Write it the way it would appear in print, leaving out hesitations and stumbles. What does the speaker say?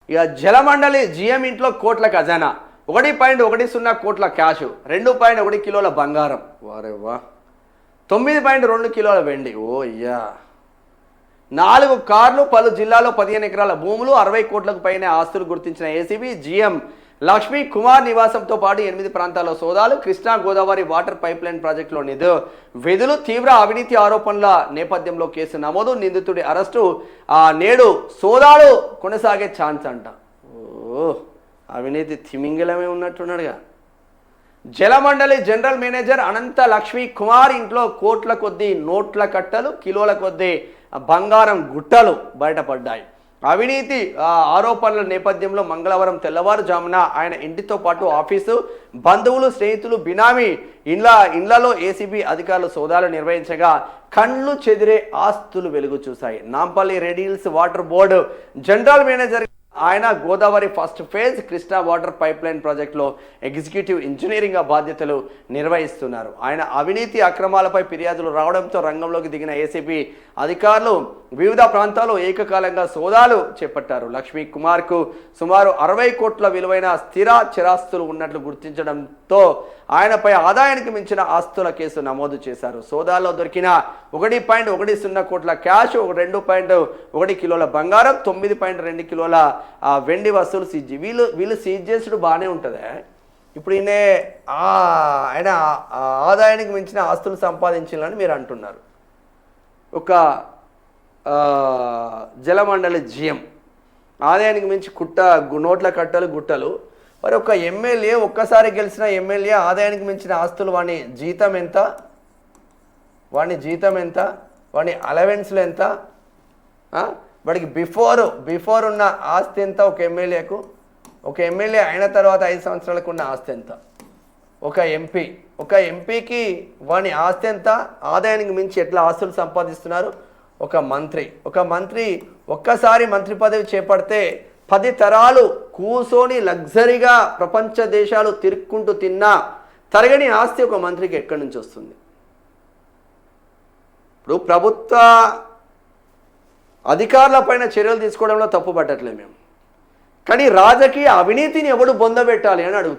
ఇక జలమండలి జిఎం ఇంట్లో కోట్ల ఖజానా 1.10 కోట్ల క్యాష్ 2.1 కిలోల బంగారం వారే వా 9.2 కిలోల వెండి ఓ అయ్యా 4 కార్లు పలు జిల్లాలో 15 ఎకరాల భూములు 60 కోట్లకు పైన ఆస్తులు గుర్తించిన ఏసీబీ జిఎం లక్ష్మీ కుమార్ నివాసంతో పాటు 8 ప్రాంతాల్లో సోదాలు కృష్ణా గోదావరి వాటర్ పైప్లైన్ ప్రాజెక్టులో విధులు తీవ్ర అవినీతి ఆరోపణల నేపథ్యంలో కేసు నమోదు నిందితుడి అరెస్టు నేడు సోదాలు కొనసాగే ఛాన్స్ అంట ఓ అవినీతి తిమింగలమే ఉన్నట్టున్నాడుగా జలమండలి జనరల్ మేనేజర్ అనంత లక్ష్మీ కుమార్ ఇంట్లో కోట్ల కొద్దీ నోట్ల కట్టలు కిలోల కొద్దీ బంగారం గుట్టలు బయటపడ్డాయి అవినీతి ఆరోపణల నేపథ్యంలో మంగళవారం తెల్లవారుజామున ఆయన ఇంటితో పాటు ఆఫీసు బంధువులు స్నేహితులు బినామీ ఇండ్లలో ఏసీబీ అధికారులు సోదాలు నిర్వహించగా కళ్ళు చెదిరే ఆస్తులు వెలుగు చూశాయి Nampally red hills water board general manager ఆయన Godavari first phase Krishna water pipeline ప్రాజెక్టులో ఎగ్జిక్యూటివ్ ఇంజనీరింగ్ బాధ్యతలు నిర్వహిస్తున్నారు ఆయన అవినీతి అక్రమాలపై ఫిర్యాదులు రావడంతో రంగంలోకి దిగిన ఏసీబీ అధికారులు వివిధ ప్రాంతాల్లో ఏకకాలంగా సోదాలు చేపట్టారు లక్ష్మీ కుమార్కు సుమారు 60 కోట్ల విలువైన స్థిర చిరాస్తులు ఉన్నట్లు గుర్తించడంతో ఆయనపై ఆదాయానికి మించిన ఆస్తుల కేసు నమోదు చేశారు సోదాల్లో దొరికిన 1.10 కోట్ల క్యాష్ 2.1 కిలోల బంగారం 9.2 కిలోల వెండి వస్తువులు సీజ్ వీళ్ళు సీజ్ చేసుడు బాగానే ఉంటుంది ఇప్పుడు ఆయన ఆదాయానికి మించిన ఆస్తులు సంపాదించాలని మీరు అంటున్నారు ఒక జలమండలి జిఎం ఆదాయానికి మించి నోట్ల కట్టలు గుట్టలు మరి ఒక ఎమ్మెల్యే ఒక్కసారి గెలిచిన ఎమ్మెల్యే ఆదాయానికి మించిన ఆస్తులు వాని జీతం ఎంత వాని అలవెన్స్లు ఎంత వాడికి బిఫోర్ ఉన్న ఆస్తి ఎంత ఒక ఎమ్మెల్యే అయిన తర్వాత 5 సంవత్సరాలకు ఉన్న ఆస్తి ఎంత ఒక ఎంపీకి వాని ఆస్తి ఎంత ఆదాయానికి మించి ఎట్లా ఆస్తులు సంపాదిస్తున్నారు ఒక మంత్రి ఒక్కసారి మంత్రి పదవి చేపడితే 10 తరాలు కూసోని లగ్జరీగా ప్రపంచ దేశాలు తిరుక్కుంటూ తిన్నా తరగని ఆస్తి ఒక మంత్రికి ఎక్కడి నుంచి వస్తుంది ఇప్పుడు ప్రభుత్వ అధికారులపైన చర్యలు తీసుకోవడంలో తప్పు పట్టట్లేదు మేము కానీ రాజకీయ అవినీతిని ఎవడు బొందబెట్టాలి అని అడుగుతున్నాం